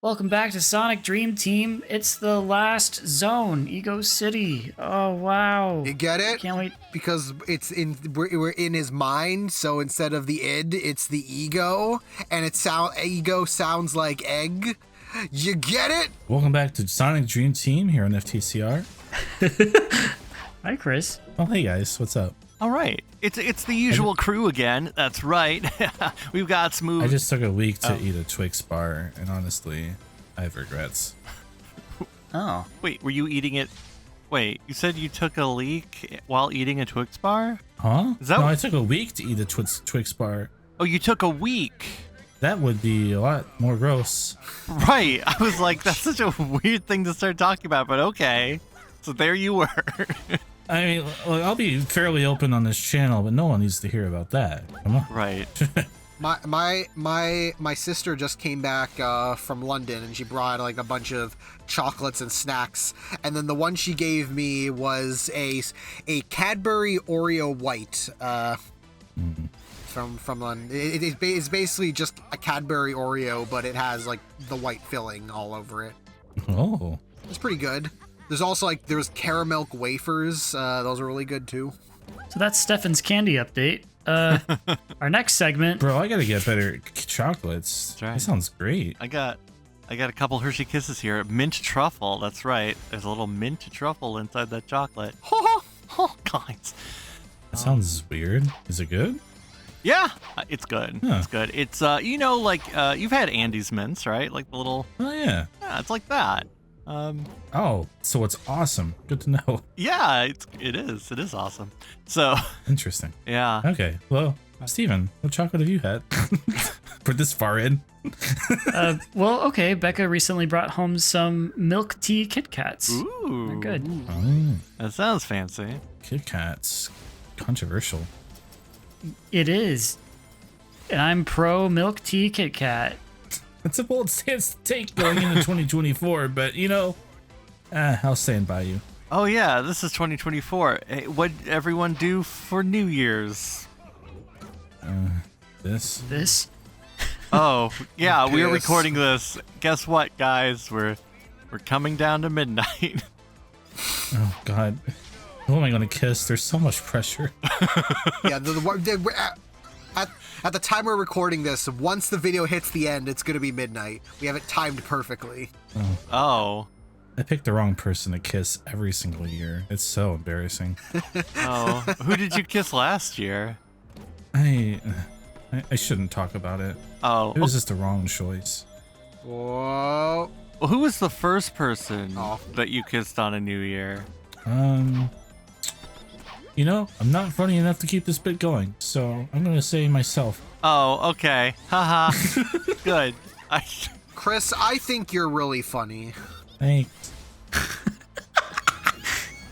Welcome back to Sonic Dream Team. It's the last zone, Ego City. Oh wow! You get it? Can't wait. Because we're in his mind, so instead of the id, it's the ego, and ego sounds like egg. You get it? Welcome back to Sonic Dream Team here on FTCR. Hi, Chris. Oh, hey guys, what's up? All right, it's the usual crew again. That's right. We've got Smooth. I just took a week to eat a Twix bar, and honestly, I have regrets. Oh. Wait, were you eating it? Wait, you said you took a leak while eating a Twix bar? Huh? Is that No, I took a week to eat a Twix bar. Oh, you took a week. That would be a lot more gross. Right. I was like, that's such a weird thing to start talking about, but okay. So there you were. I mean, look, I'll be fairly open on this channel, but no one needs to hear about that. Come on. Right. My sister just came back from London, and she brought like a bunch of chocolates and snacks, and then the one she gave me was a Cadbury Oreo White from London. It's basically just a Cadbury Oreo, but it has like the white filling all over it. Oh. It's pretty good. There's also there's caramel wafers. Those are really good too. So that's Stefan's candy update. Our next segment. Bro, I gotta get better chocolates. That's right. That sounds great. I got a couple Hershey Kisses here. Mint truffle. That's right. There's a little mint truffle inside that chocolate. Oh, guys. That sounds weird. Is it good? Yeah, it's good. Huh. It's good. It's you've had Andy's mints, right? Like the little. Oh, yeah. Yeah, it's like that. Oh, so it's awesome. Good to know. Yeah, it is. It is awesome. So, Interesting. yeah. Okay, well, Steven, what chocolate have you had? For this far in? Well, okay. Becca recently brought home some milk tea Kit Kats. Ooh. They're good. Oh, That sounds fancy. Kit Kats. Controversial. It is. And I'm pro milk tea Kit Kat. It's a bold stance to take going into 2024, but I'll stand by you. Oh yeah, this is 2024. Hey, what'd everyone do for New Year's? This? Oh, yeah, we're Piss. recording this. Guess what, guys? We're coming down to midnight. Oh, God. Who am I going to kiss? There's so much pressure. Yeah, at the time we're recording this, once the video hits the end, it's gonna be midnight. We have it timed perfectly. Oh. I picked the wrong person to kiss every single year. It's so embarrassing. Oh. Who did you kiss last year? I shouldn't talk about it. Oh. It was just the wrong choice. Whoa. Well, who was the first person Oh. that you kissed on a New Year? I'm not funny enough to keep this bit going, so I'm gonna say myself. Oh, okay. Haha. Good. Chris, I think you're really funny. Thanks.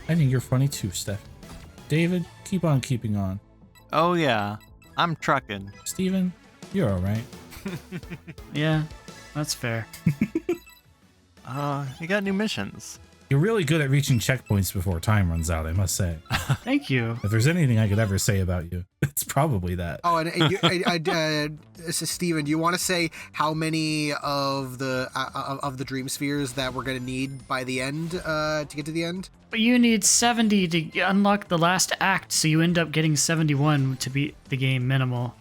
I think you're funny too, Steph. David, keep on keeping on. Oh yeah. I'm trucking. Steven, you're alright. Yeah, that's fair. You got new missions. You're really good at reaching checkpoints before time runs out, I must say. Thank you. If there's anything I could ever say about you, it's probably that. Oh, and this is Steven. Do you want to say how many of the dream spheres that we're gonna need by the end to get to the end? But you need 70 to unlock the last act, so you end up getting 71 to beat the game minimal.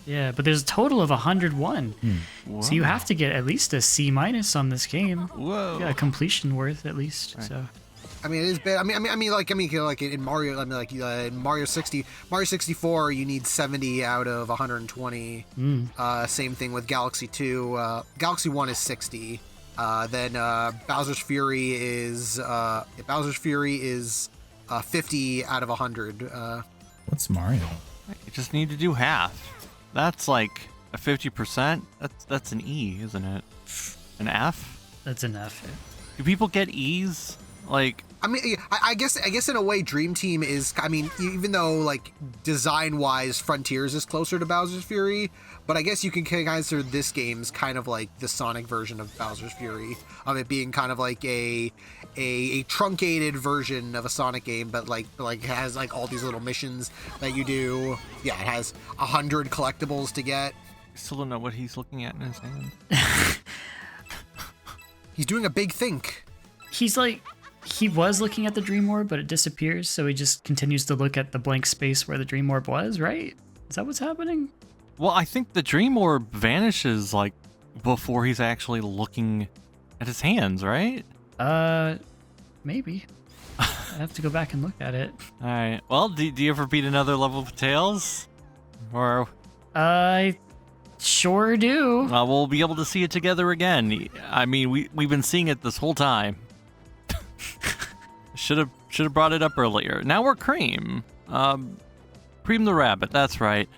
Yeah, but there's a total of 101. So you have to get at least a C- on this game. Whoa. Yeah, a completion worth at least. Right. So I mean, it is bad. Like in Mario, in Mario 64, you need 70 out of 120. Same thing with Galaxy 2. Galaxy 1 is 60. Then Bowser's Fury is 50 out of 100. What's Mario? You just need to do half. That's like a 50%. That's an E, isn't it? An F? that's enough. Do people get E's? Like, I mean, I guess in a way, Dream Team is. I mean, even though like design-wise, Frontiers is closer to Bowser's Fury, but I guess you can consider this game's kind of like the Sonic version of Bowser's Fury, of it being kind of like a truncated version of a Sonic game, but like it has like all these little missions that you do. Yeah, it has 100 collectibles to get. I still don't know what he's looking at in his hand. He's doing a big think. He's like, he was looking at the dream orb, but it disappears, so he just continues to look at the blank space where the dream orb was, right? Is that what's happening? Well, I think the dream orb vanishes like before he's actually looking at his hands, right? Maybe. I have to go back and look at it. All right. Well, do you ever beat another level of Tails? Or I sure do. we'll be able to see it together again. I mean, we've been seeing it this whole time. Should have brought it up earlier. Now we're Cream. Cream the rabbit. That's right.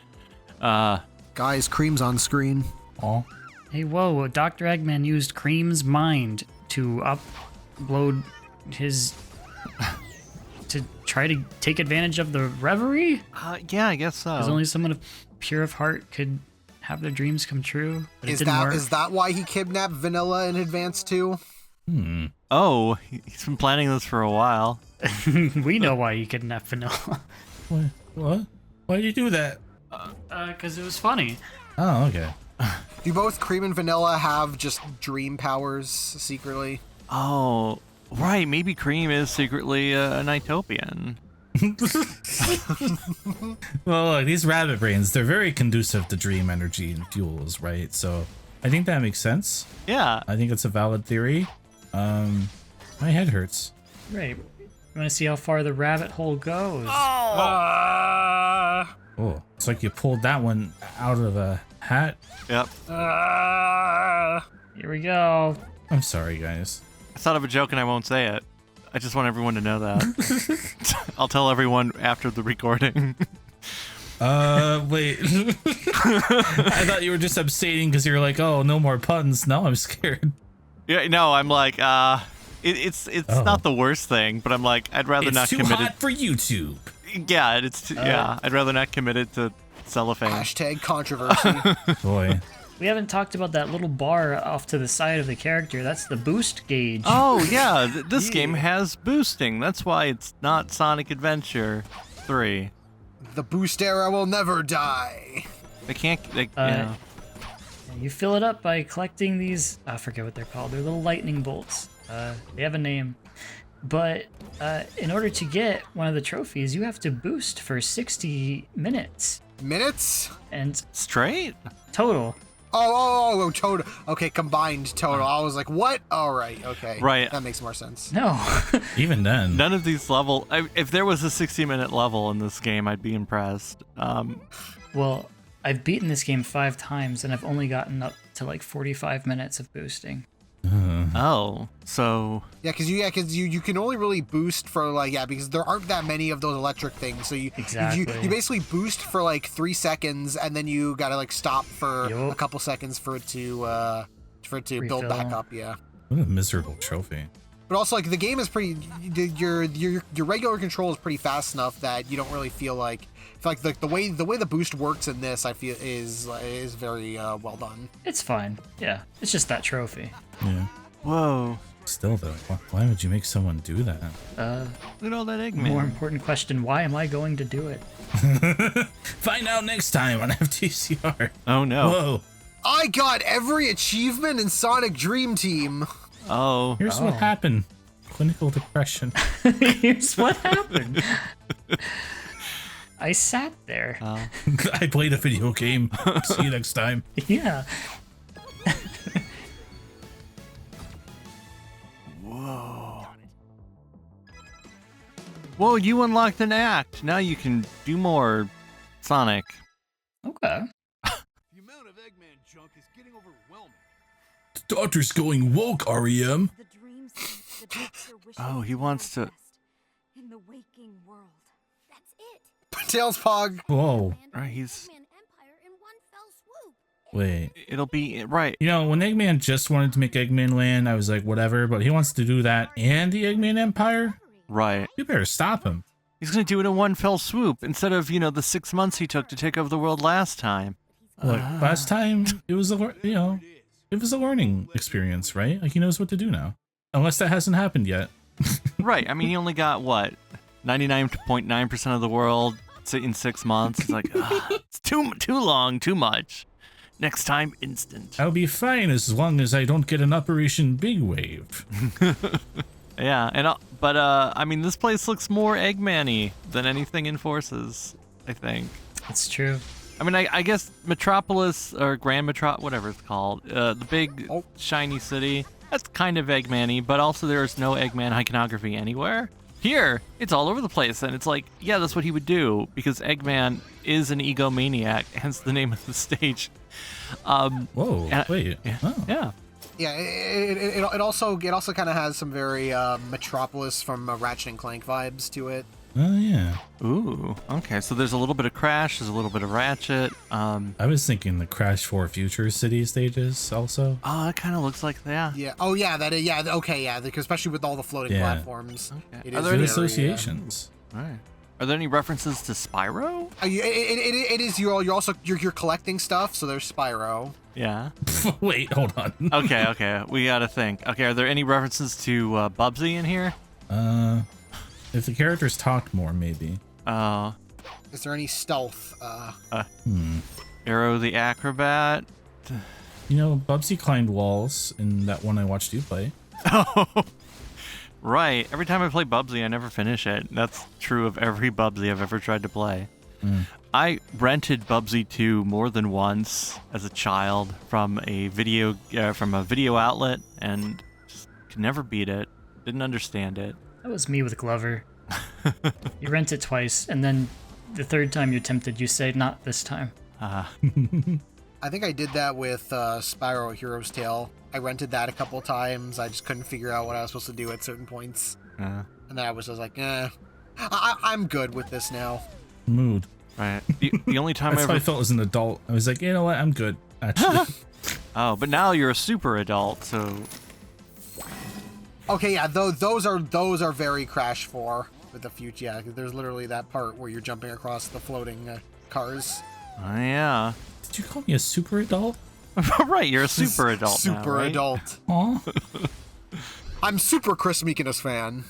Guys, Cream's on screen. Oh, Hey, whoa, Dr. Eggman used Cream's mind to upload his... to try to take advantage of the reverie? Yeah, I guess so. Because only someone of pure of heart could have their dreams come true. But Is it didn't work. that why he kidnapped Vanilla in advance too? Oh, he's been planning this for a while. We know why you kidnapped Vanilla. what? Why did you do that? Because it was funny. Oh, okay. Do both Cream and Vanilla have just dream powers secretly? Oh, right. Maybe Cream is secretly a Nighttopian. Well, look, these rabbit brains, they're very conducive to dream energy and fuels, right? So I think that makes sense. Yeah. I think it's a valid theory. My head hurts. Right. You want to see how far the rabbit hole goes? Oh, it's like you pulled that one out of a hat. Yep. Here we go. I'm sorry, guys. I thought of a joke and I won't say it. I just want everyone to know that. I'll tell everyone after the recording. Wait. I thought you were just abstaining because you were like, oh, no more puns. Now I'm scared. Yeah, no, I'm like, it's not the worst thing, but I'm like, I'd rather It's not too commit hot for YouTube. Yeah, yeah, I'd rather not commit it to cellophane. Hashtag controversy. Boy. We haven't talked about that little bar off to the side of the character. That's the boost gauge. Oh yeah, this game has boosting. That's why it's not Sonic Adventure 3. The boost era will never die. They can't. Yeah. You fill it up by collecting these, I forget what they're called. They're little lightning bolts. They have a name. But in order to get one of the trophies, you have to boost for 60 minutes. Minutes? And Straight? total. Oh, total. Okay, combined total. I was like, what? All right, okay. Right. That makes more sense. No. Even then. None of these if there was a 60-minute level in this game, I'd be impressed. Well, I've beaten this game 5 times, and I've only gotten up to like 45 minutes of boosting. Oh, so Yeah, because you can only really boost for because there aren't that many of those electric things. So you basically boost for like 3 seconds, and then you gotta like stop for a couple seconds for it to build back up. Yeah. What a miserable trophy. But also, like, the game is pretty. Your regular control is pretty fast enough that you don't really feel like the way the boost works in this, I feel is very well done. It's fine. Yeah, it's just that trophy. Yeah. whoa. Still, though, why would you make someone do that? Look at all that Eggman. More important question: why am I going to do it? Find out next time on FTCR. Oh no. Whoa. I got every achievement in Sonic Dream Team. Oh. Here's what happened. Clinical depression. Here's what happened. I sat there. I played a video game. See you next time. Yeah. Whoa, you unlocked an act. Now you can do more Sonic. Okay. The amount of Eggman junk is getting overwhelming. The doctor's going woke, REM. The dream seeds that makes your wishes Oh, he wants to- manifest in the waking world. That's it. Tails Pog. Whoa. Right, he's- Eggman Empire in one fell swoop. Wait. It'll be right. You know, when Eggman just wanted to make Eggman Land, I was like, whatever, but he wants to do that and the Eggman Empire? Right. You better stop him. He's gonna do it in one fell swoop instead of, the 6 months he took to take over the world last time. Look, last time it was it was a learning experience, right? Like he knows what to do now. Unless that hasn't happened yet. Right. I mean, he only got what? 99.9% of the world in 6 months. It's like, it's too long, too much. Next time, instant. I'll be fine as long as I don't get an Operation Big Wave. Yeah, and I mean, this place looks more Eggman-y than anything in Forces, I think. It's true. I mean, I guess Metropolis or Grand Metro, whatever it's called, the big shiny city, that's kind of Eggman-y, but also there's no Eggman iconography anywhere. Here, it's all over the place, and it's like, yeah, that's what he would do, because Eggman is an egomaniac, hence the name of the stage. Whoa, wait. Yeah. Oh. Yeah. Yeah, it also kind of has some very Metropolis from Ratchet and Clank vibes to it. Oh, yeah. Ooh, okay, so there's a little bit of Crash, there's a little bit of Ratchet. I was thinking the Crash 4 Future City stages also. Oh, it kind of looks like that. Yeah. Oh, yeah. That. Yeah. Okay. Yeah. Because especially with all the floating Yeah. platforms. Okay. It Are is there Good any- associations. All right. Are there any references to Spyro? It is. You're also collecting stuff. So there's Spyro. Yeah. Wait, hold on. Okay, we gotta think. Okay, are there any references to Bubsy in here? If the characters talked more, maybe. Is there any stealth? Arrow the Acrobat. You know, Bubsy climbed walls in that one I watched you play. Right. Every time I play Bubsy, I never finish it. That's true of every Bubsy I've ever tried to play. I rented Bubsy 2 more than once as a child from a video outlet, and just could never beat it. Didn't understand it. That was me with Glover. You rent it twice, and then the third time you're tempted, you say, not this time. I think I did that with Spyro: A Hero's Tale. I rented that a couple times. I just couldn't figure out what I was supposed to do at certain points, and then I was just like, I'm good with this now. Mood. Right. The only time That's I how ever... I felt as an adult. I was like, you know what? I'm good, actually. Oh, but now you're a super adult, so... Okay, yeah, those are very Crash 4 with the future. Yeah, 'cause there's literally that part where you're jumping across the floating cars. Oh, yeah. Did you call me a super adult? Right, you're a super adult now, Super right? adult. Aw. I'm super Chris Meekinus fan.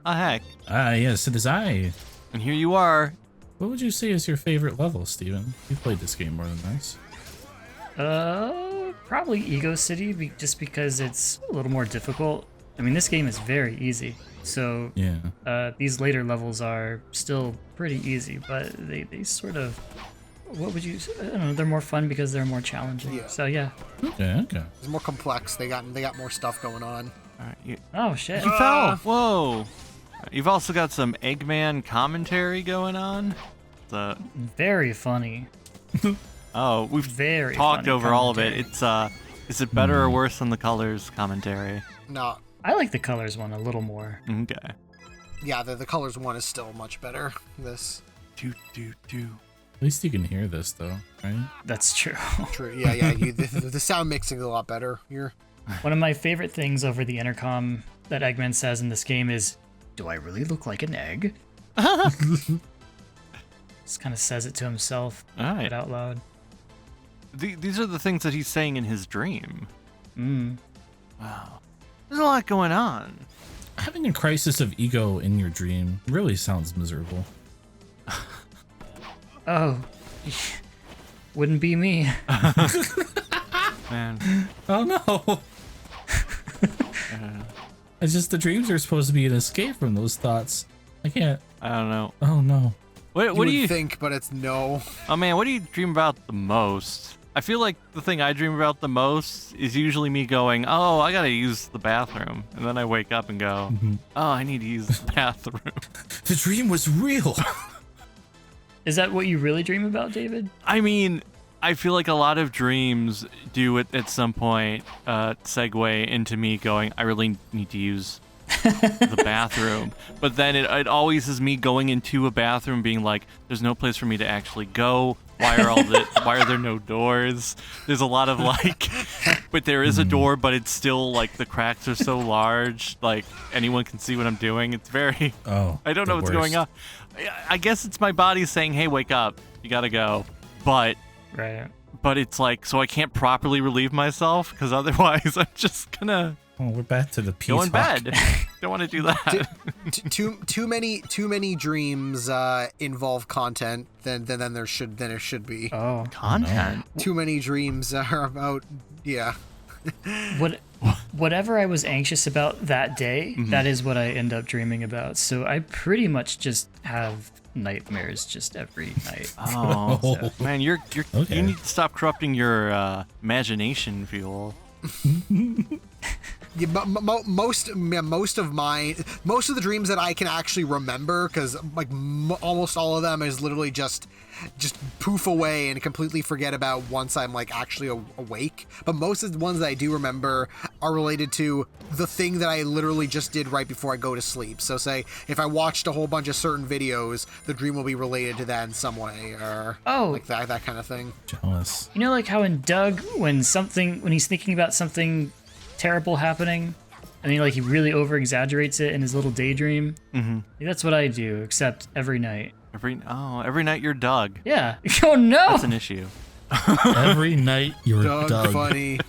Oh, heck. Ah, yes, it is I. And here you are. What would you say is your favorite level, Steven? You played this game more than once. Probably Ego City, just because it's a little more difficult. I mean, this game is very easy. So Yeah. these later levels are still pretty easy, but they sort of, what would you say? I don't know, they're more fun because they're more challenging. Yeah. So yeah. Okay. It's more complex. They got more stuff going on. All right, you Oh shit. fell. Whoa. You've also got some Eggman commentary going on. Very funny. Oh, we've Very talked funny over all of it. commentary. It's is it better or worse than the Colors commentary? No, I like the colors one a little more. Okay. yeah, the colors one is still much better. This Do. At least you can hear this, though, right? That's true. true. Yeah. The sound mixing is a lot better. You're One of my favorite things over the intercom that Eggman says in this game is, "Do I really look like an egg?" Just kind of says it to himself, All right. right out loud. These are the things that he's saying in his dream. Mm. Wow. There's a lot going on. Having a crisis of ego in your dream really sounds miserable. Oh, wouldn't be me. Man. Oh no! It's just the dreams are supposed to be an escape from those thoughts. I can't. I don't know. Oh no. What would do you think, but it's no. Oh man, what do you dream about the most? I feel like the thing I dream about the most is usually me going, "Oh, I gotta use the bathroom," and then I wake up and go, "Oh, I need to use the bathroom." The dream was real. Is that what you really dream about, David? I mean, I feel like a lot of dreams do at some point segue into me going, "I really need to use the bathroom," but then it always is me going into a bathroom being like, "There's no place for me to actually go. Why are there no doors?" There's a lot of like, but there is a door, but it's still like the cracks are so large, like anyone can see what I'm doing. It's very, Oh. I don't know what's going on. I guess it's my body saying, "Hey, wake up, you gotta go," but Right. it's like, so I can't properly relieve myself because otherwise I'm just gonna Oh, we're back to the P Go in talk. bed. Don't want to do that. Too many dreams involve content than there should be. Oh, Content. Too many dreams are about whatever I was anxious about that day, that is what I end up dreaming about. So I pretty much just have nightmares just every night. Oh, man, you're Okay. you need to stop corrupting your imagination fuel. Yeah, most of the dreams that I can actually remember, because like almost all of them is literally just poof away and completely forget about once I'm like actually awake. But most of the ones that I do remember are related to the thing that I literally just did right before I go to sleep. So say if I watched a whole bunch of certain videos, the dream will be related to that in some way, or like that kind of thing. Jealous. You know, like how in Doug, when he's thinking about something terrible happening, and he really over exaggerates it in his little daydream. Mm-hmm. That's what I do, except every night. Every night you're Doug. Yeah. Oh no. That's an issue. Every night you're Doug. Funny.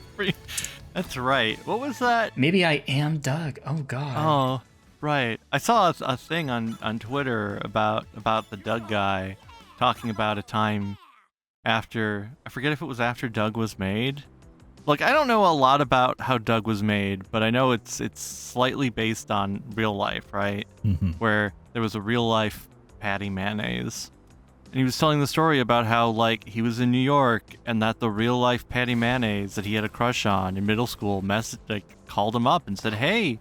That's right. What was that? Maybe I am Doug. Oh god. Oh, right. I saw a thing on Twitter about the Doug guy talking about a time after, I forget if it was after Doug was made. Like, I don't know a lot about how Doug was made, but I know it's slightly based on real life, right? Mm-hmm. Where there was a real life Patty Mayonnaise. And he was telling the story about how, like, he was in New York and that the real life Patty Mayonnaise that he had a crush on in middle school called him up and said, "Hey,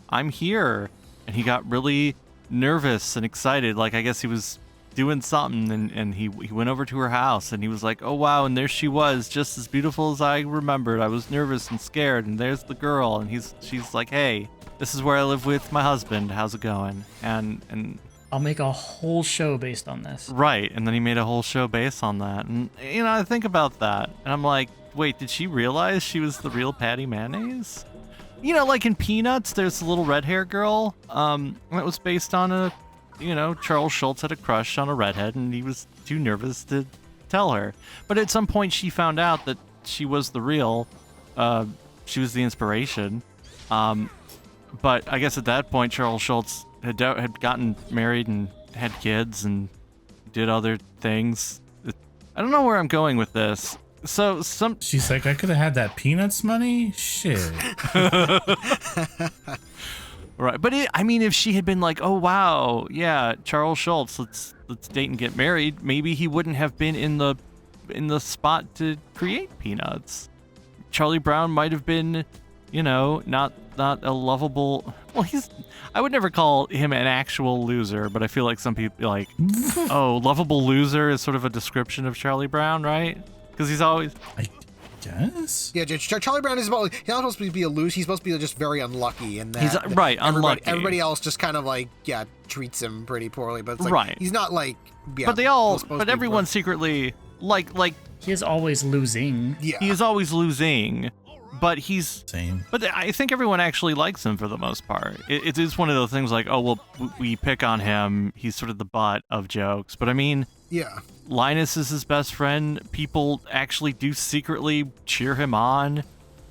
I'm here." And he got really nervous and excited. Like, I guess he was doing something, and he went over to her house, and he was like, "Oh wow," and there she was, just as beautiful as I remembered. I was nervous and scared, and there's the girl, and she's like, "Hey, this is where I live with my husband. How's it going?" And I'll make a whole show based on this. right, and then he made a whole show based on that. And I think about that, and I'm like, wait, did she realize she was the real Patty Mayonnaise? Like in Peanuts, there's a little red hair girl. That was based on Charles Schultz had a crush on a redhead, and he was too nervous to tell her. But at some point, she found out that she was the real. She was the inspiration. But I guess at that point, Charles Schultz had gotten married and had kids and did other things. I don't know where I'm going with this. So She's like, I could have had that Peanuts money? Shit. Right, but if she had been like, "Oh wow, yeah, Charles Schultz, let's date and get married," maybe he wouldn't have been in the spot to create Peanuts. Charlie Brown might have been, not a lovable. Well, I would never call him an actual loser, but I feel like some people like, oh, lovable loser is sort of a description of Charlie Brown, right? Because he's always. I guess. Yeah, Charlie Brown he's not supposed to be a loser. He's supposed to be just very unlucky, and He's right, unlucky. Everybody else just kind of like treats him pretty poorly, but it's like, right. He's not like but everyone secretly like He is always losing. yeah. he is always losing, but he's. Same. But I think everyone actually likes him for the most part. It is one of those things like, oh well, we pick on him. He's sort of the butt of jokes, but I mean. Yeah. Linus is his best friend. People actually do secretly cheer him on.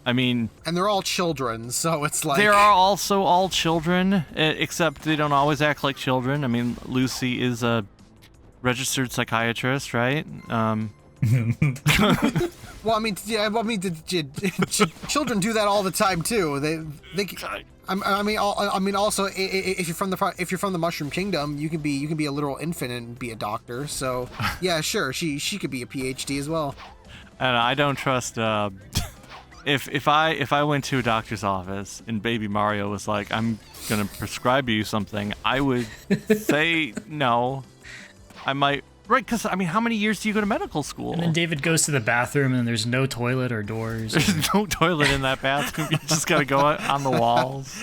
I mean, And they're all children, so it's like there are also all children, except they don't always act like children. I mean, Lucy is a registered psychiatrist, right? Well, children do that all the time too. They. Also, if you're from the Mushroom Kingdom, you can be a literal infant and be a doctor. So yeah, sure, she could be a PhD as well. And I don't trust. If I went to a doctor's office and Baby Mario was like, "I'm gonna prescribe you something," I would say no. I might. Right, because, how many years do you go to medical school? And then David goes to the bathroom and there's no toilet or doors. There's no toilet in that bathroom. You just gotta go on the walls.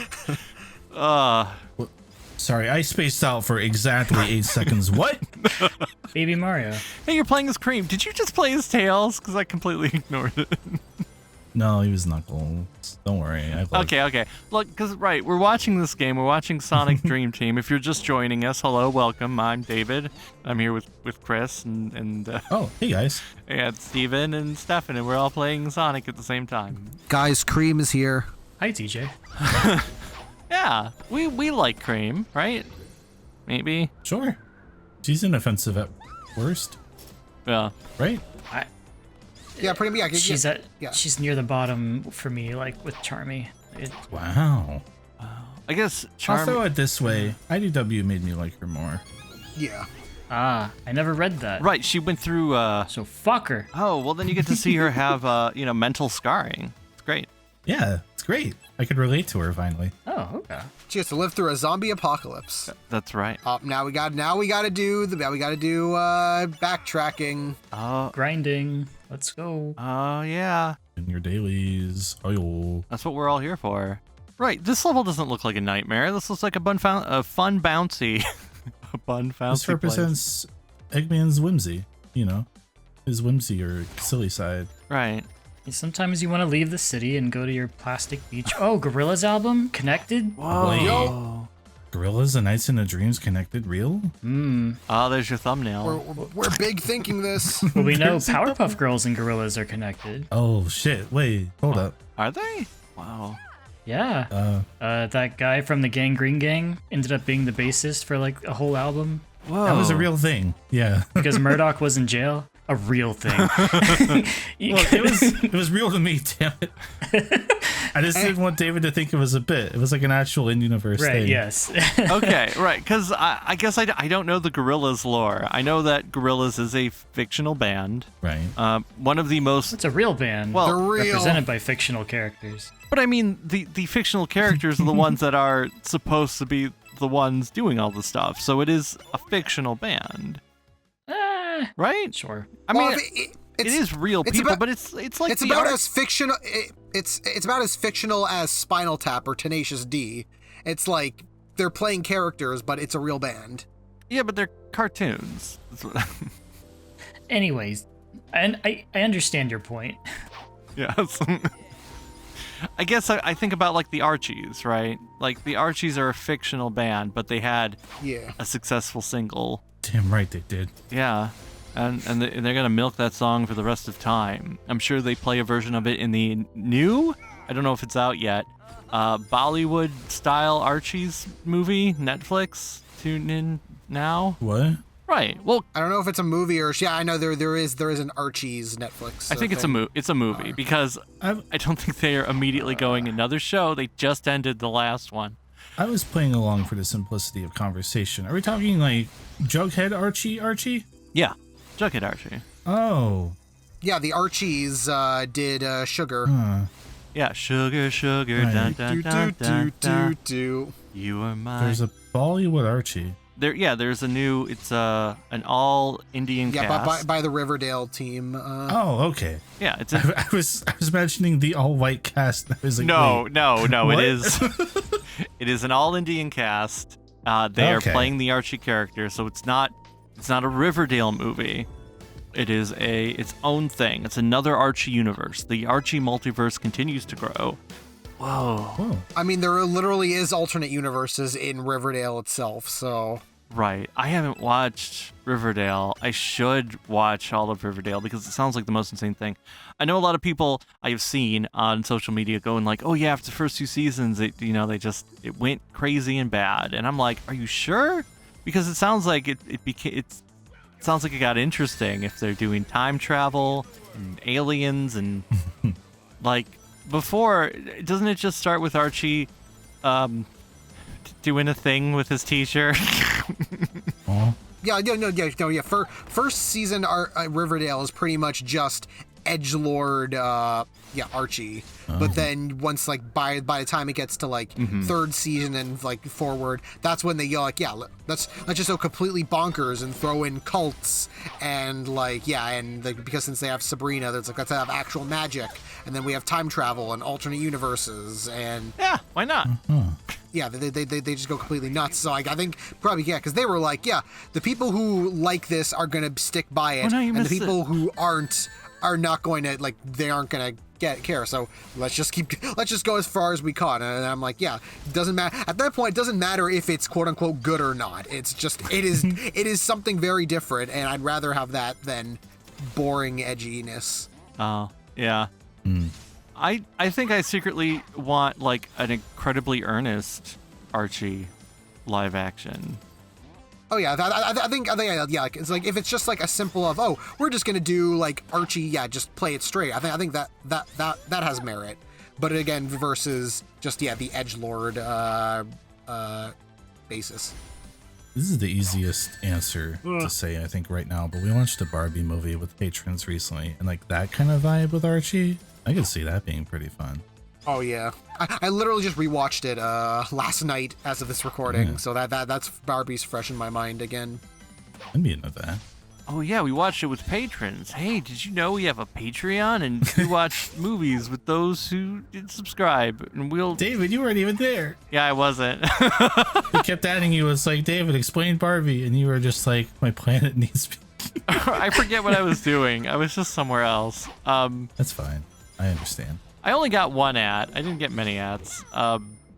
Sorry, I spaced out for exactly 8 seconds. What? Baby Mario. Hey, you're playing as Cream. Did you just play as Tails? Because I completely ignored it. No, he was Knuckles. Don't worry. Okay. Look, because, we're watching this game. We're watching Sonic Dream Team. If you're just joining us, hello, welcome. I'm David. I'm here with Chris and Oh, hey guys. and Steven and Stefan, and we're all playing Sonic at the same time. Guys, Cream is here. Hi, TJ. Yeah, we like Cream, right? Maybe. Sure. She's inoffensive at worst, Yeah. right? Yeah, pretty much. Yeah, She's yeah, at yeah. she's near the bottom for me, like with Charmy. Wow. I guess I'll throw Charm. it this way. IDW made me like her more. Yeah. I never read that. Right, she went through. So fuck her. Oh, well, then you get to see her have, mental scarring. It's great. Yeah, it's great. I could relate to her finally. Oh, okay. She has to live through a zombie apocalypse. That's right. Now we got to do backtracking. Grinding. Let's go. Oh, yeah. In your dailies. Oh, yo. That's what we're all here for. Right, this level doesn't look like a nightmare. This looks like a fun bouncy. A fun bouncy This represents Eggman's whimsy, you know, his whimsy or silly side. Right. Sometimes you want to leave the city and go to your plastic beach. Oh, Gorillaz album? Connected? Whoa. Gorillas and Nights into Dreams connected real? Oh, there's your thumbnail. We're big thinking this. Well, we know Powerpuff Girls and Gorillaz are connected. Oh, shit. Wait, hold up. Are they? Wow. Yeah. That guy from the Gangrene Gang ended up being the bassist for like a whole album Whoa. That was a real thing. Yeah. because Murdoch was in jail. A real thing. Well, it was real to me, damn it. I just didn't want David to think it was a bit. It was like an actual in-universe Right, thing. yes. Okay, right, because I guess I don't know the Gorillaz lore. I know that Gorillaz is a fictional band. Right. One of the most... It's a real band. Well, They're real. represented by fictional characters. But I mean, the fictional characters are the ones that are supposed to be the ones doing all the stuff. So it is a fictional band, right? Sure. I Well, mean, it is real it's people, about- but it's like It's the about art. as fictional. It's about as fictional as Spinal Tap or Tenacious D. It's like they're playing characters, but it's a real band. Yeah, but they're cartoons. That's what- Anyways, and I understand your point. Yes. I guess I think about like the Archies, right? Like the Archies are a fictional band, but they had Yeah. a successful single. Damn right they did. Yeah. And they're gonna milk that song for the rest of time. I'm sure they play a version of it in the new, I don't know if it's out yet, Bollywood style Archies movie, Netflix. Tune in now. What? Right. Well, I don't know if it's a movie or yeah. I know there is an Archie's Netflix. I think it's a movie because I've- I don't think they are immediately going another show. They just ended the last one. I was playing along for the simplicity of conversation. Are we talking like Jughead Archie? Yeah. Jughead Archie. Oh. Yeah, the Archies did Sugar. Yeah, sugar, sugar, Right. dun, dun, Do dun, do dun, do dun. do do. You are mine. There's a Bollywood Archie. There's a new. It's an all Indian Yeah, cast. by the Riverdale team. Oh, okay. Yeah, it's I was imagining the all white cast. I was like, no, wait, no. what? It is. It is an all Indian cast. They are Okay. playing the Archie character, so it's not a Riverdale movie. It is its own thing. It's another Archie universe. The Archie multiverse continues to grow. Whoa. Whoa. I mean, there literally is alternate universes in Riverdale itself. So Right. I haven't watched Riverdale. I should watch all of Riverdale because it sounds like the most insane thing. I know a lot of people I have seen on social media going like, "Oh yeah, after the first 2 seasons, it went crazy and bad." And I'm like, "Are you sure?" Because it sounds like it sounds like it got interesting if they're doing time travel and aliens and like before, doesn't it just start with Archie doing a thing with his t-shirt? Oh. yeah. First season, Riverdale is pretty much just edgelord, Archie. But then once by the time it gets to third season and forward, that's when they go let's just go completely bonkers and throw in cults and because since they have Sabrina, that's let's have actual magic, and then we have time travel and alternate universes and Yeah, why not? yeah, they just go completely nuts. So I think probably because they were the people who like this are gonna stick by it, no, you and the missed it. people who aren't are not going to they aren't gonna care. So let's just go as far as we can. And I'm it doesn't matter at that point. It doesn't matter if it's quote unquote good or not. It's just it is something very different, and I'd rather have that than boring edginess. Oh, yeah. I think I secretly want like an incredibly earnest Archie live action. Oh yeah, I think yeah, like, it's like if it's just like a simple of we're just gonna do like Archie, just play it straight. I think that has merit, but again versus just the edgelord basis. This is the easiest answer to say, I think, right now, but we launched a Barbie movie with patrons recently, and like that kind of vibe with Archie, I could see that being pretty fun. Oh yeah, I literally just rewatched it last night as of this recording, so that's Barbie's fresh in my mind again. I'd be into that. Oh yeah, we watched it with patrons. Hey, did you know we have a Patreon and we watch movies with those who did subscribe? And we'll. David, you weren't even there. Yeah, I wasn't. He kept adding you. It's like, David, explain Barbie, and you were just like, my planet needs me. I forget what I was doing. I was just somewhere else. That's fine. I understand. I only got one ad. I didn't get many ads.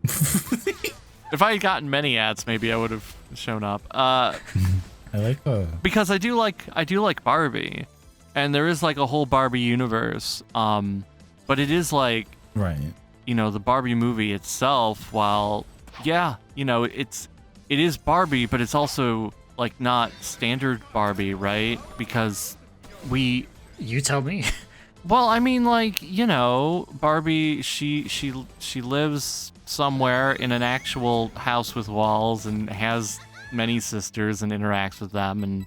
If I had gotten many ads, maybe I would have shown up. I like Because I do like Barbie, and there is like a whole Barbie universe. But it is like right. The Barbie movie itself. While it is Barbie, but it's also like not standard Barbie, right? Because You tell me. Well, I mean, like, Barbie, she lives somewhere in an actual house with walls and has many sisters and interacts with them, and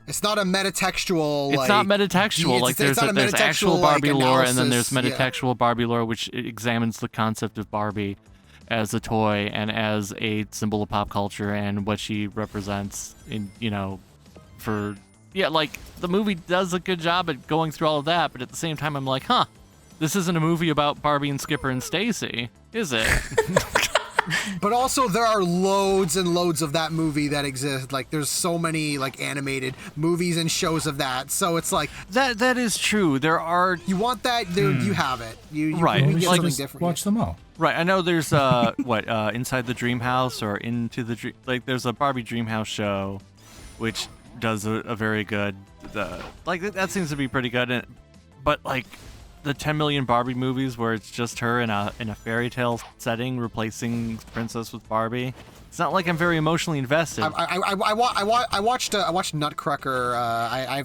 it's not a metatextual. It's not metatextual. Like there's actual Barbie lore, and then there's analysis, metatextual Barbie lore, which examines the concept of Barbie as a toy and as a symbol of pop culture and what she represents in like the movie does a good job at going through all of that, but at the same time I'm like, this isn't a movie about Barbie and Skipper and Stacy, is it? But also there are loads and loads of that movie that exist. Like there's so many like animated movies and shows of that. So it's like that is true. There are. You want that? There, you have it. You right. You Well, we get should something just different. watch them all. Right. I know there's Inside the Dream House or Into the Dream. Like there's a Barbie Dream House show, which does a very good. That seems to be pretty good. But like the 10 million Barbie movies where it's just her in a fairy tale setting replacing Princess with Barbie. It's not like I'm very emotionally invested. I watched Nutcracker. I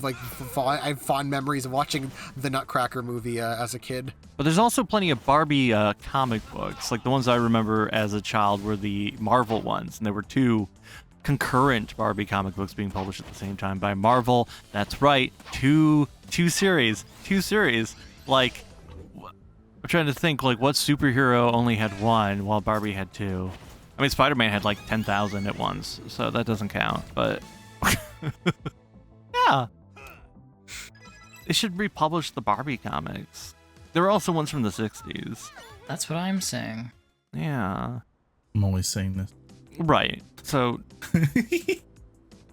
have fond memories of watching the Nutcracker movie as a kid. But there's also plenty of Barbie comic books. Like the ones I remember as a child were the Marvel ones, and there were two concurrent Barbie comic books being published at the same time by Marvel. That's right, two series. Like, I'm trying to think, like, what superhero only had one while Barbie had two? I mean, Spider-Man had like 10,000 at once, so that doesn't count, but yeah. They should republish the Barbie comics. There were also ones from the 60s. That's what I'm saying. Yeah. I'm always saying this. Right. So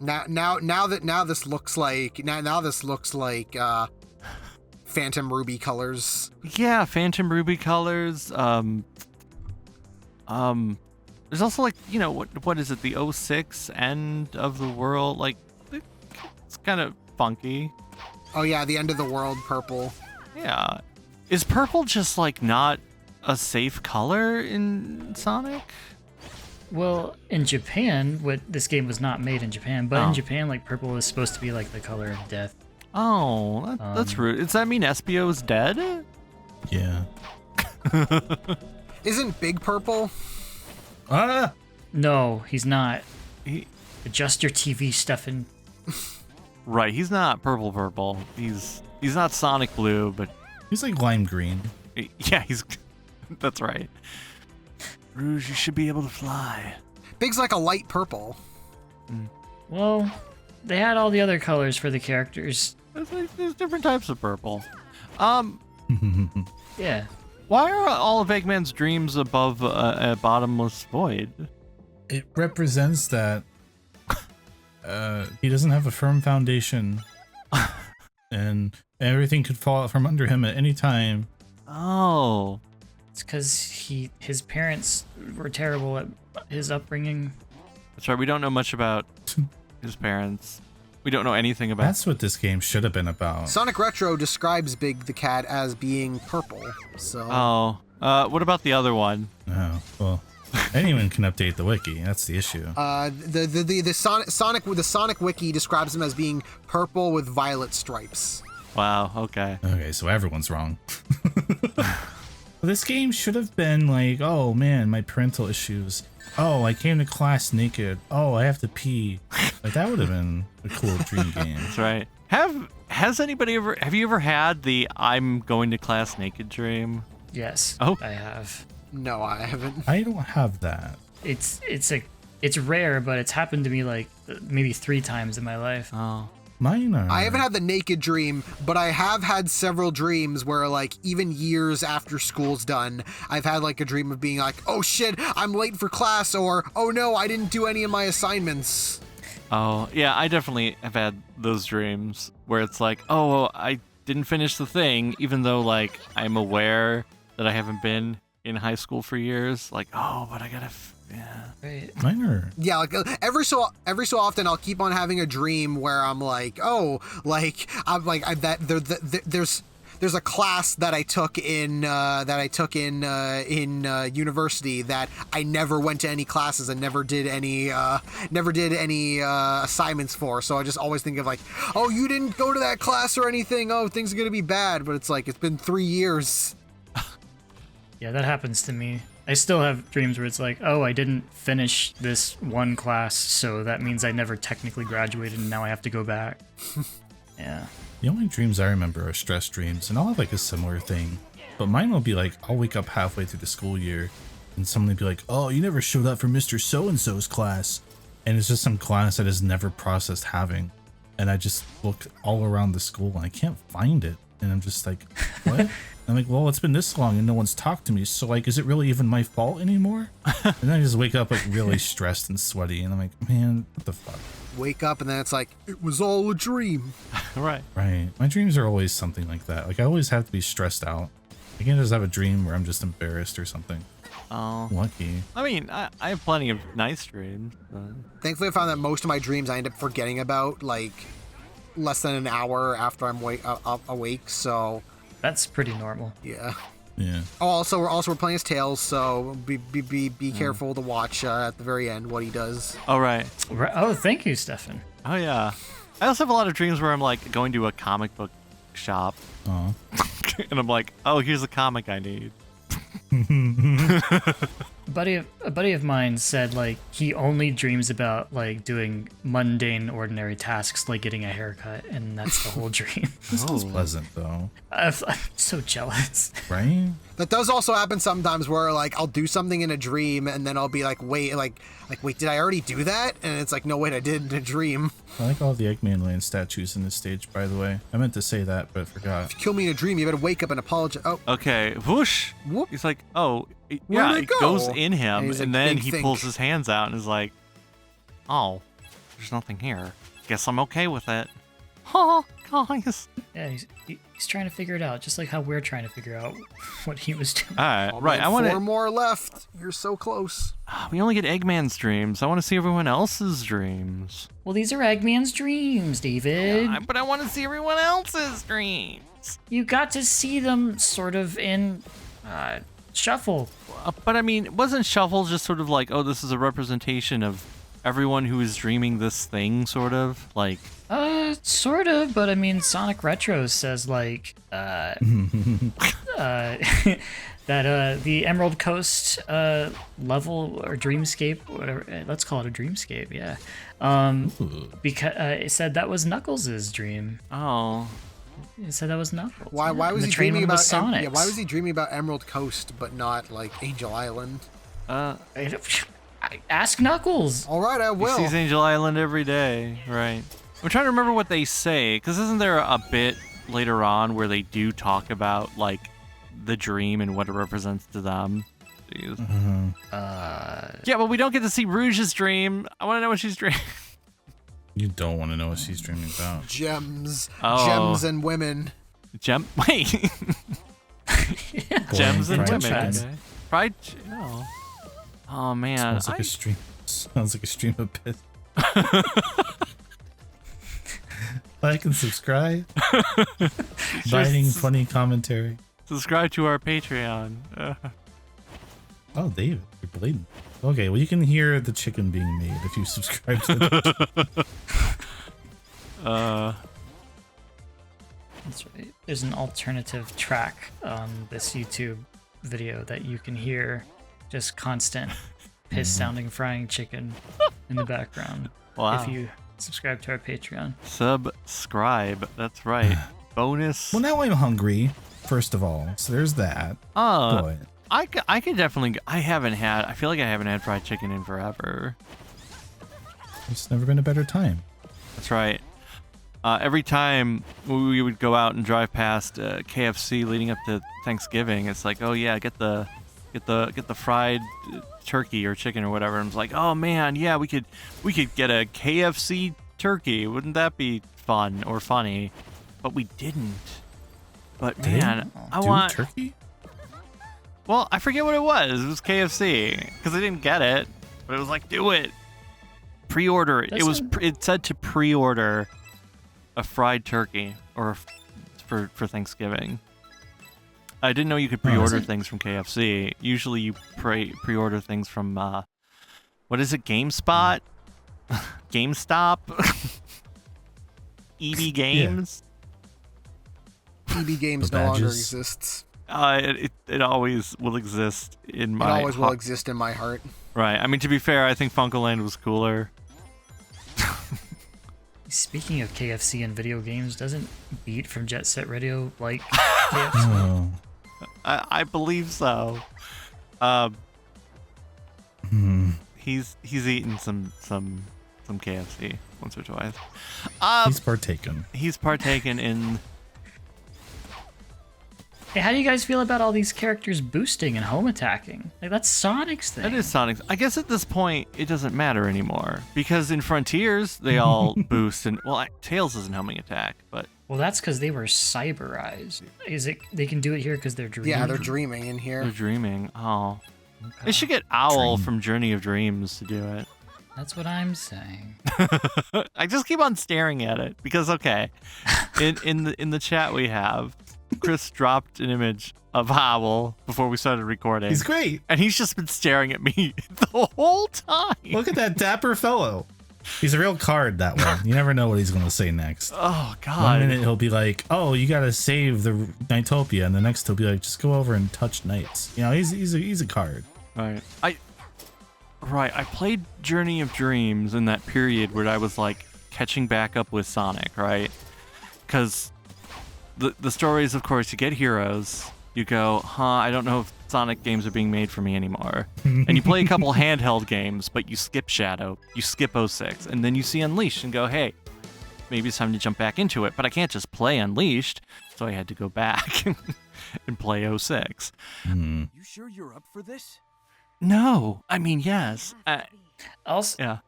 now this looks like Phantom Ruby colors. Yeah, Phantom Ruby colors. There's also like, what is it? The 06 end of the world. Like, it's kind of funky. Oh yeah, the end of the world purple. Yeah. Is purple just like not a safe color in Sonic? Well, in Japan, this game was not made in Japan, but Oh. in Japan, like purple is supposed to be like the color of death. Oh, that's rude. Does that mean Espio is dead? Yeah. Isn't Big purple? Ah! No, he's not. He, Adjust your TV, Stefan. right, he's not purple. He's not Sonic Blue, but He's like lime green. yeah, he's. That's right. Rouge, you should be able to fly. Big's like a light purple. Well, they had all the other colors for the characters. There's different types of purple. Yeah. Why are all of Eggman's dreams above a bottomless void? It represents that he doesn't have a firm foundation and everything could fall out from under him at any time. Oh. It's because his parents were terrible at his upbringing. That's right, we don't know much about his parents. We don't know anything about. That's what this game should have been about. Sonic Retro describes Big the Cat as being purple. So What about the other one? Oh, well, anyone can update the wiki. That's the issue. the Sonic Wiki describes him as being purple with violet stripes. Wow. Okay. Okay, so everyone's wrong. This game should have been like, oh man, my parental issues. Oh, I came to class naked. Oh, I have to pee. Like that would have been a cool dream game. That's right. Has anybody ever? Have you ever had the I'm going to class naked dream? Yes. Oh. I have. No, I haven't. I don't have that. It's rare, but it's happened to me like maybe 3 times in my life. Oh. Mine are. I haven't had the naked dream, but I have had several dreams where, like, even years after school's done, I've had, like, a dream of being like, oh shit, I'm late for class, or, oh no, I didn't do any of my assignments. Oh, yeah, I definitely have had those dreams where it's like, oh, I didn't finish the thing, even though, like, I'm aware that I haven't been in high school for years. Like, oh, but I gotta, yeah. Right. Mine are. Yeah, like every so often I'll keep on having a dream where I'm like, oh, like there's a class that I took in university that I never went to any classes and never did any assignments for. So I just always think of like, oh, you didn't go to that class or anything. Oh, things are gonna be bad. But it's like it's been 3 years. Yeah, that happens to me. I still have dreams where it's like, oh, I didn't finish this one class, so that means I never technically graduated and now I have to go back. Yeah. The only dreams I remember are stress dreams, and I'll have like a similar thing. But mine will be like, I'll wake up halfway through the school year, and someone will be like, oh, you never showed up for Mr. So-and-so's class. And it's just some class that has never processed having. And I just look all around the school and I can't find it. And I'm just like, what? I'm like, well, it's been this long and no one's talked to me. So like, is it really even my fault anymore? And then I just wake up like really stressed and sweaty. And I'm like, man, what the fuck? Wake up and then it's like, it was all a dream. Right. Right. My dreams are always something like that. Like I always have to be stressed out. I can't just have a dream where I'm just embarrassed or something. Oh. Lucky. I mean, I have plenty of nice dreams. But... Thankfully, I found that most of my dreams I end up forgetting about like less than an hour after I'm awake. So That's pretty normal. yeah. Yeah. Oh, also we're playing as Tails, so be careful to watch at the very end what he does. Oh, right. Oh, thank you, Stefan. Oh, yeah. I also have a lot of dreams where I'm like going to a comic book shop Aw. and I'm like, oh, here's a comic I need. A buddy of mine said like he only dreams about like doing mundane, ordinary tasks like getting a haircut, and that's the whole dream. This is pleasant though. I'm so jealous. Right? That does also happen sometimes where like I'll do something in a dream and then I'll be like, wait, did I already do that? And it's like, no, wait, I did in a dream. I like all the Eggman Land statues in this stage, by the way. I meant to say that, but I forgot. Kill me in a dream, you better wake up and apologize. Oh, Okay, whoosh. Whoop. He's like, oh, Where'd yeah, it it go? goes in him, And he's and like, then big he think. pulls his hands out and is like, oh, there's nothing here. Guess I'm okay with it. Ha, guys. Yeah, he's trying to figure it out, just like how we're trying to figure out what he was doing. All right, oh, right. man, I want 4 to. more left. You're so close. We only get Eggman's dreams. I want to see everyone else's dreams. Well, these are Eggman's dreams, David. But I want to see everyone else's dreams. You got to see them sort of in Shuffle. But I mean, wasn't Shuffle just sort of like, oh, this is a representation of everyone who is dreaming this thing, sort of? Like, Sort of, but I mean, Sonic Retro says like, that the Emerald Coast level or dreamscape, whatever, let's call it a dreamscape, yeah. Because it said that was Knuckles' dream. oh, It said that was Knuckles. Why And was the he train dreaming one about was Sonic's. yeah, why was he dreaming about Emerald Coast but not like Angel Island? Ask Knuckles. All right, I he will. sees Angel Island every day, right? I'm trying to remember what they say, because isn't there a bit later on where they do talk about, like, the dream and what it represents to them? Jeez. Yeah, but we don't get to see Rouge's dream. I want to know what she's dreaming. You don't want to know what she's dreaming about. Gems. Oh. Gems and women. Wait. Gems and Fried women. chicken. Okay. Fried Oh, man. Sounds like a stream. Sounds like a stream of piss. Like and subscribe. Biting, funny commentary. Subscribe to our Patreon. Oh, David, you're bleeding. Okay, well, you can hear the chicken being made if you subscribe to it. That's right. There's an alternative track on this YouTube video that you can hear just constant piss sounding frying chicken in the background. Wow. If you subscribe to our Patreon. Subscribe. That's right. Bonus. Well, now I'm hungry, first of all. So there's that. But I could definitely. I feel like I haven't had fried chicken in forever. it's never been a better time. That's right. Every time we would go out and drive past KFC leading up to Thanksgiving, it's like, oh yeah, get the fried turkey or chicken or whatever. And it's like, oh man, yeah, we could get a KFC turkey. Wouldn't that be fun or funny? But we didn't. But man, I Do want turkey? Well, I forget what it was. It was KFC because I didn't get it, but it was like, do it, pre-order it. It said to pre-order a fried turkey or for Thanksgiving. I didn't know you could pre-order things from KFC. Usually you pre-order things from what is it? GameSpot, GameStop, EB Games. EB Games The no longer badges. exists. It always will exist in It my. always will exist in my heart. Right. I mean, to be fair, I think Funkoland was cooler. Speaking of KFC and video games, doesn't Beat from Jet Set Radio like KFC? Oh. I believe so. He's eaten some KFC once or twice. He's partaken. He's partaken in. Hey, how do you guys feel about all these characters boosting and home attacking? Like, that's Sonic's thing. That is Sonic's. I guess at this point it doesn't matter anymore because in Frontiers they all boost and Tails isn't homing attack, but Well, that's because they were cyberized. Is it? They can do it here because they're dreaming. Yeah, they're dreaming in they're here. dreaming. Oh, they should get Owl from Journey of Dreams to do it. That's what I'm saying. I just keep on staring at it because in the chat we have Chris dropped an image of Owl before we started recording. He's great. And he's just been staring at me the whole time. Look at that dapper fellow. He's a real card, that one. You never know what he's going to say next. Oh God. One minute he'll be like, oh, you got to save the Nightopia. And the next he'll be like, just go over and touch Knights. You know, he's a card. Right. I played Journey of Dreams in that period where I was like catching back up with Sonic, right? Because the story is, of course, you get heroes, you go, I don't know if Sonic games are being made for me anymore. And you play a couple handheld games, but you skip Shadow, you skip 06, and then you see Unleashed and go, hey, maybe it's time to jump back into it. But I can't just play Unleashed, so I had to go back and play 06. You sure you're up for this? No, I mean, yes. Also, Yeah.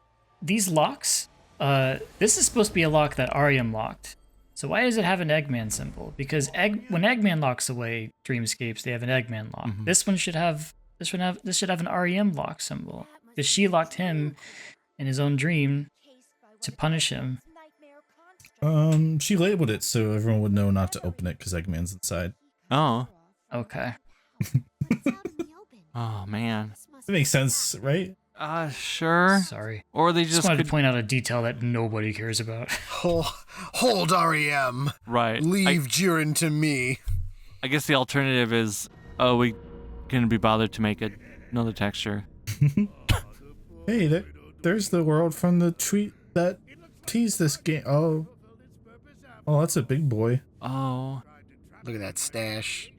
these locks, this is supposed to be a lock that Arium locked. So why does it have an Eggman symbol? Because when Eggman locks away Dreamscapes, they have an Eggman lock. This should have an REM lock symbol. Because she locked him in his own dream to punish him. She labeled it so everyone would know not to open it because Eggman's inside. Oh. Okay. Oh, man. That makes sense, right? Sure. Sorry. Or they Just just wanted could... to point out a detail that nobody cares about. Hold REM. Right. Leave Jiren to me. I guess the alternative is, we couldn't be bothered to make another texture. Hey, there's the world from the tweet that teased this game. Oh, that's a big boy. Oh. Look at that stash.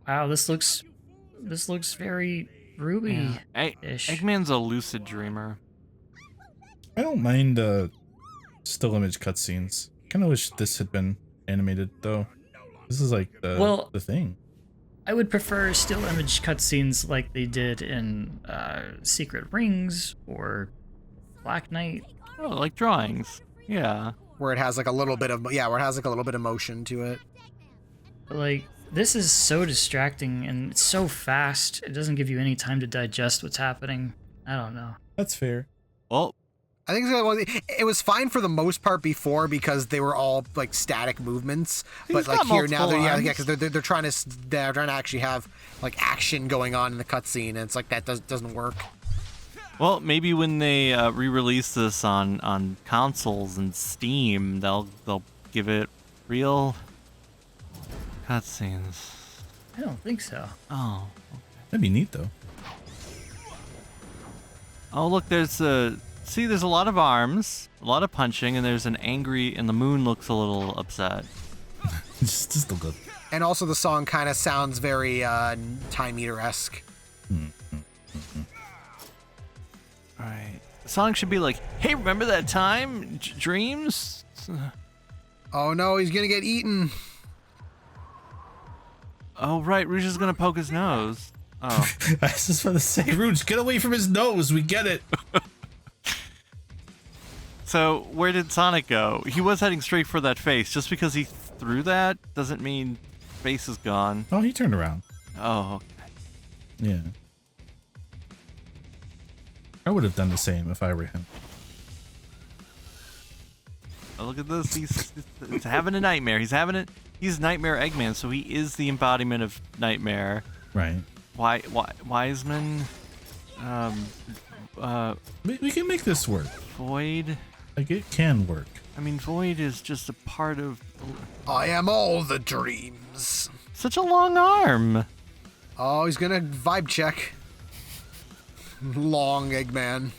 Wow, this looks very Ruby. Ish. Eggman's a lucid dreamer. I don't mind still image cutscenes. Kind of wish this had been animated though. This is like the thing. I would prefer still image cutscenes like they did in Secret Rings or Black Knight. Oh, like drawings. Yeah. Where it has like a little bit of motion to it. But like this is so distracting and it's so fast. It doesn't give you any time to digest what's happening. I don't know. That's fair. Well, I think it was fine for the most part before because they were all like static movements, but He's like got here now multiple they're arms. because they're trying to actually have like action going on in the cutscene, and it's like that doesn't work. Well, maybe when they re-release this on consoles and Steam, they'll give it real cutscenes. I don't think so. Oh. That'd be neat though. Oh, look, there's a lot of arms, a lot of punching, and there's an angry, and the moon looks a little upset. just a little. And also the song kind of sounds very Time Eater-esque. All right. The song should be like, "Hey, remember that time, Dreams?" Oh no, he's gonna get eaten. Oh, right, Rouge is gonna poke his nose. Oh. I was just about to say, Rouge, get away from his nose. We get it. So where did Sonic go? He was heading straight for that face. Just because he threw that doesn't mean face is gone. Oh, he turned around. Oh, okay. Yeah. I would have done the same if I were him. Oh, look at this. He's having a nightmare. He's Nightmare Eggman, so he is the embodiment of nightmare. Right. Wiseman, We can make this work. Void. Like, it can work. I mean, Void is just a part of I am all the dreams. such a long arm. Oh, he's gonna vibe check. Long Eggman.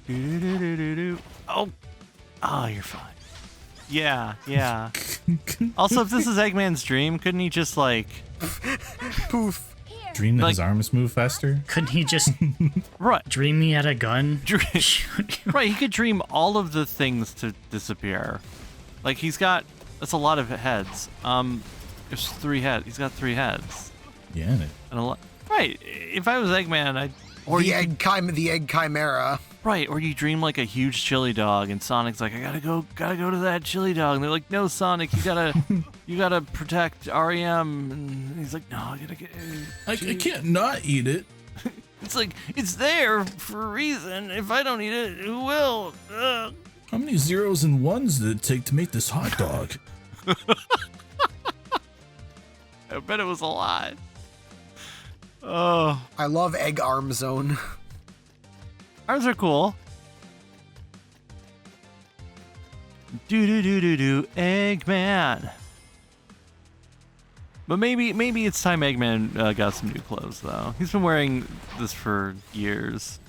Do-do-do-do-do-do. Oh, you're fine. Yeah. Also, if this is Eggman's dream, couldn't he just like Poof. Dream that his Like- arms move faster. Couldn't he just right? dream he had a gun? Shoot you? Right, he could dream all of the things to disappear. Like that's a lot of heads. There's 3 heads. He's got 3 heads. Yeah. And And a lot. Right. If I was Eggman, The egg chimera. right, or you dream like a huge chili dog, and Sonic's like, I gotta go to that chili dog, and they're like, no, Sonic, you gotta protect REM, and he's like, no, I gotta get. I can't not eat it. It's like it's there for a reason. If I don't eat it, who will? Ugh. How many zeros and ones did it take to make this hot dog? I bet it was a lot. Oh, I love Egg Arm Zone. arms are cool. Do Eggman. But maybe it's time Eggman got some new clothes though. He's been wearing this for years.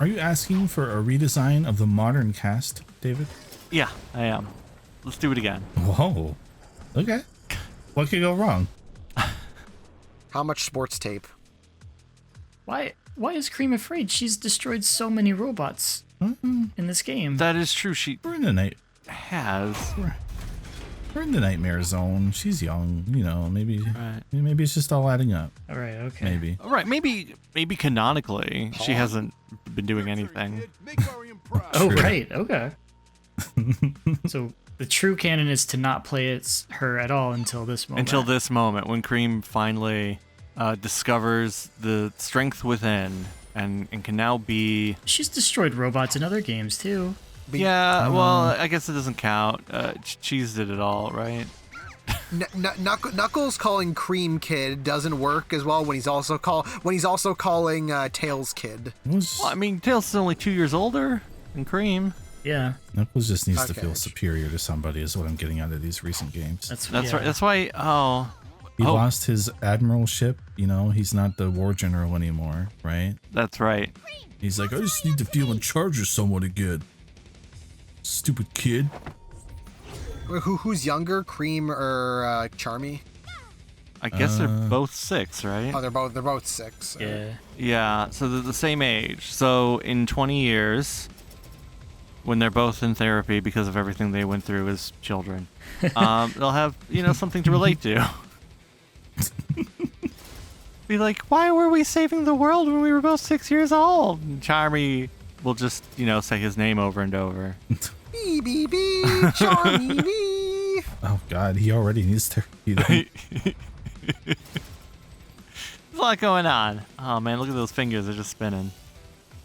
Are you asking for a redesign of the modern cast, David? Yeah, I am. Let's do it again. Whoa. Okay. What could go wrong? How much sports tape? Why is Cream afraid? She's destroyed so many robots in this game. That is true. She We're in the night. has. We're in the nightmare zone. She's young, you know. Maybe Right. maybe it's just all adding up. All right, okay. Maybe. All right, maybe canonically she hasn't been doing anything. Kid, make Marion proud. Oh, True. right, okay. So the true canon is to not play her at all until this moment. Until this moment when Cream finally discovers the strength within and can now be. She's destroyed robots in other games too. Yeah, well, I guess it doesn't count. Cheese did it all, right? Knuckles calling Cream Kid doesn't work as well when he's also calling Tails Kid. It was, Well, I mean, Tails is only 2 years older than Cream. Yeah, Knuckles just needs to Okay. feel superior to somebody is what I'm getting out of these recent games. That's yeah. right. That's why. Oh, He lost his admiralship, you know, he's not the war general anymore, right? that's right. He's like, I just need to feel in charge of someone again. Stupid kid. Who's younger, Cream or Charmy? I guess they're both 6, right? Oh, they're both 6. So. Yeah. Yeah, so they're the same age. So in 20 years, when they're both in therapy because of everything they went through as children, they'll have, something to relate to. Be like, why were we saving the world when we were both 6 years old? And Charmy will just, say his name over and over. Bee, bee, bee, Charmy, bee. Oh god, he already needs therapy. then. There's a lot going on. Oh man, look at those fingers, they're just spinning.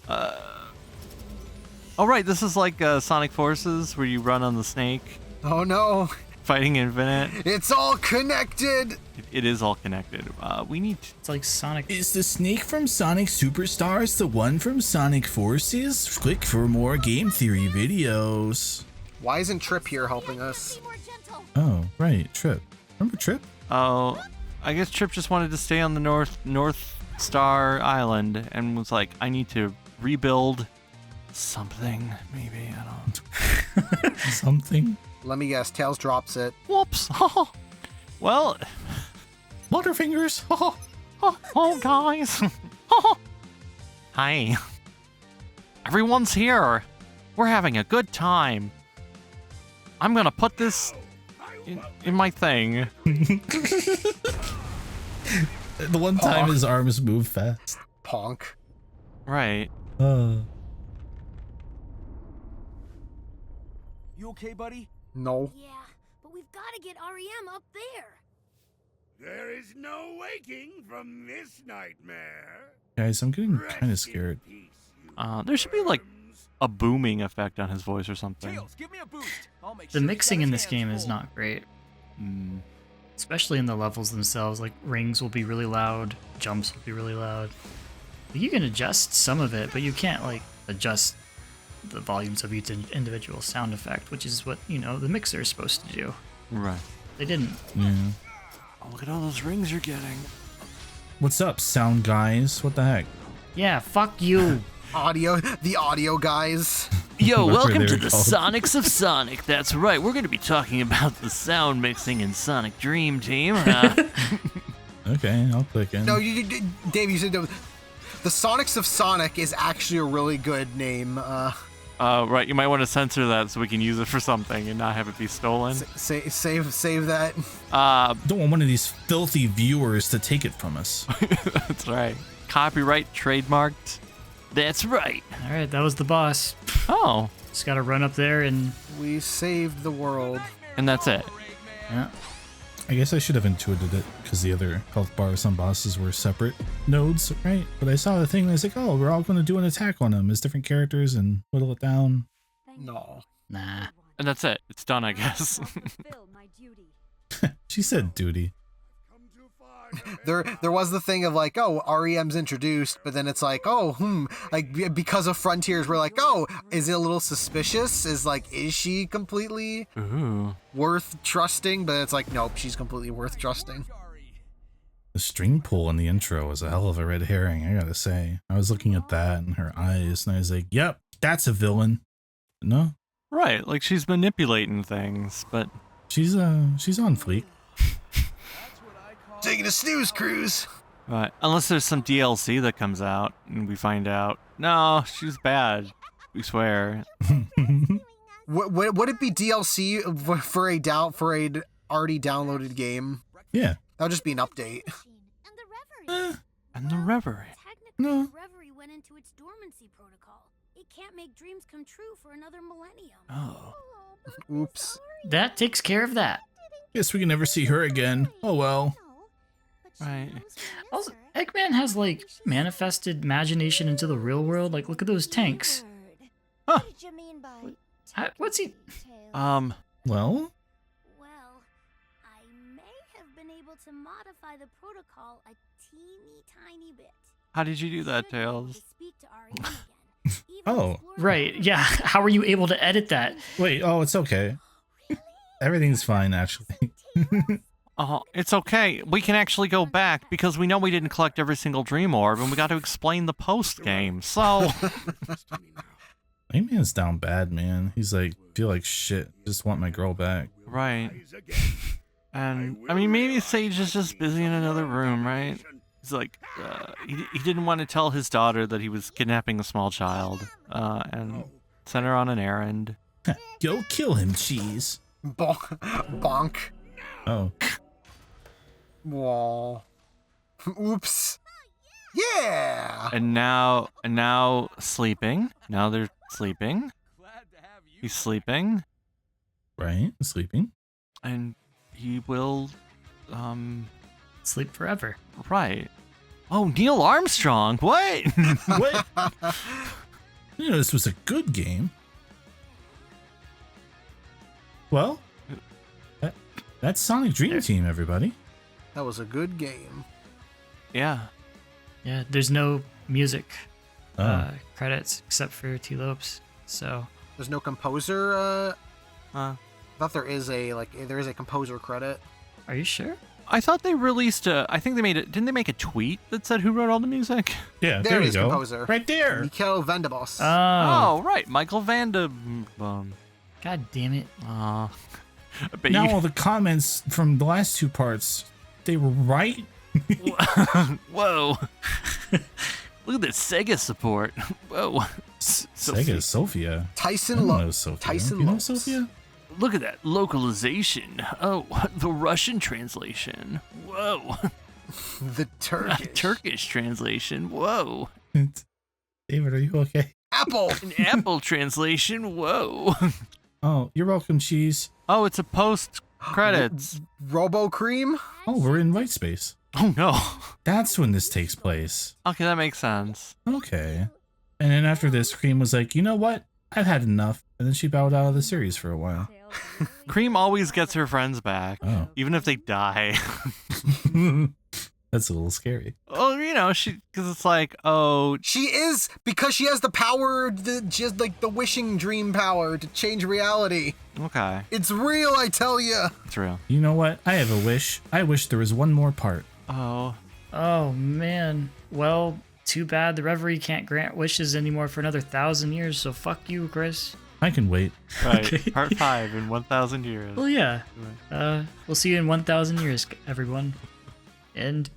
Oh right, this is like Sonic Forces where you run on the snake, Oh no, fighting Infinite. it's all connected. It is all connected. We need. It's like Sonic. Is the snake from Sonic Superstars the one from Sonic Forces? Click for more game theory videos. Why isn't Trip here helping us? Be more gentle. Oh, right, Trip. Remember Trip? Oh, I guess Trip just wanted to stay on the North Star Island and was like, I need to rebuild something. Maybe I don't. Something? Let me guess. Tails drops it. Whoops. Well, Butterfingers. oh guys. Hi. Everyone's here. We're having a good time. I'm gonna put this in my thing. The one time his arms move fast. Ponk. Right. You okay, buddy? No. Yeah, but we've got to get REM up there. There is no waking from this nightmare. Guys, I'm getting kind of scared. There should be like a booming effect on his voice or something. Tails, give me a boost. I'll make The sure mixing you got in his this hands game is full. not great, Mm. especially in the levels themselves. Like rings will be really loud, jumps will be really loud. You can adjust some of it, but you can't like adjust the volumes of each individual sound effect, which is what, you know, the mixer is supposed to do. Right. They didn't. Yeah. Oh, look at all those rings you're getting. What's up, sound guys? What the heck? Yeah, fuck you. The audio guys. Yo, Whatever welcome they to were the called. Sonics of Sonic. That's right, we're going to be talking about the sound mixing in Sonic Dream Team. Okay, I'll click in. No, Dave, you said the Sonics of Sonic is actually a really good name. Right, you might want to censor that so we can use it for something and not have it be stolen. Save that. Don't want one of these filthy viewers to take it from us. That's right. Copyright trademarked. That's right. All right, that was the boss. Oh, Just gotta run up there and We saved the world. and that's it. yeah. I guess I should have intuited it because the other health bars on bosses were separate nodes, right? But I saw the thing and I was like, oh, we're all going to do an attack on them as different characters and whittle it down. No. Nah. And that's it. It's done, I guess. Fulfill my duty. She said duty. There was the thing of like, oh, REM's introduced, but then it's like, oh, like because of Frontiers, we're like, oh, is it a little suspicious? Is she completely Ooh. worth trusting? But it's like, nope, she's completely worth trusting. The string pull in the intro was a hell of a red herring, I gotta say. I was looking at that and her eyes and I was like, yep, that's a villain. But no, Right, like she's manipulating things, but she's on fleek. Taking a snooze cruise. unless there's some DLC that comes out and we find out, no, she's bad. We swear. Would it be DLC for a already downloaded game? Yeah. That would just be an update. And the Reverie. And the Reverie. Technically, No. the Reverie went into its dormancy protocol. It can't make dreams come true for another millennium. Oh. but we're Oops. sorry. That takes care of that. Guess we can never see her again. Oh well. No, but she Right. knows the Also, answer. Eggman has like manifested imagination into the real world. Like, look at those tanks. Word. Huh. What did you mean by What's he? Tails? Well, Well, I may have been able to modify the protocol a teeny tiny bit. How did you do that, Should be able Tails? to speak to REM again. Even Oh. explore Right. the Yeah. How are you able to edit that? wait, oh, it's okay. Really? Everything's fine, actually. Oh, it's okay. We can actually go back because we know we didn't collect every single dream orb and we got to explain the post game. So, Eggman's down bad, man. He's like, feel like shit. Just want my girl back. right. And I mean, maybe Sage is just busy in another room, right? He's like, he didn't want to tell his daughter that he was kidnapping a small child and sent her on an errand. Go kill him, cheese. Bonk. Oh, Wall. Oops. Yeah. And now sleeping. Now they're sleeping. He's sleeping, right. Sleeping. and he will, Sleep forever. right. Oh, Neil Armstrong. What? What? You know, this was a good game. Well, that's Sonic Dream Team, everybody. That was a good game. Yeah. Yeah, there's no music Oh. credits except for T. Lopes. So There's no composer. Uh, I thought there is a composer credit. are you sure? I thought they released I think they made it. Didn't they make a tweet that said who wrote all the music? Yeah, There there you is go. composer. Right there. Mikhail Vandebos. Oh, Oh, right. Michael Vanda. God damn it. I bet Now you. all the comments from the last two parts, they were right. Whoa. Look at this Sega support. Whoa. Sega Sophia. Tyson I don't Lo- know Sophia. Tyson You know Lopes. Sophia? Look at that localization. Oh, the Russian translation. Whoa. The Turkish. Turkish translation. Whoa. David, are you okay? Apple. An Apple translation. Whoa. Oh, you're welcome, Cheese. Oh, it's a post credits. Robo Cream. Oh, we're in white space. Oh no. That's when this takes place. Okay, that makes sense. Okay. And then after this, Cream was like, you know what? I've had enough. And then she bowed out of the series for a while. Cream always gets her friends back, Oh. even if they die. That's a little scary. Oh, you know, because it's like, oh, She is because she has the power. She has like the wishing dream power to change reality. okay, It's real, I tell you. it's real. You know what? I have a wish. I wish there was one more part. Oh, Oh, man. Well, too bad the Reverie can't grant wishes anymore for another 1,000 years, so fuck you, Chris. I can wait. right. Okay. Part 5 in 1,000 years. Well, yeah. We'll see you in 1,000 years, everyone. And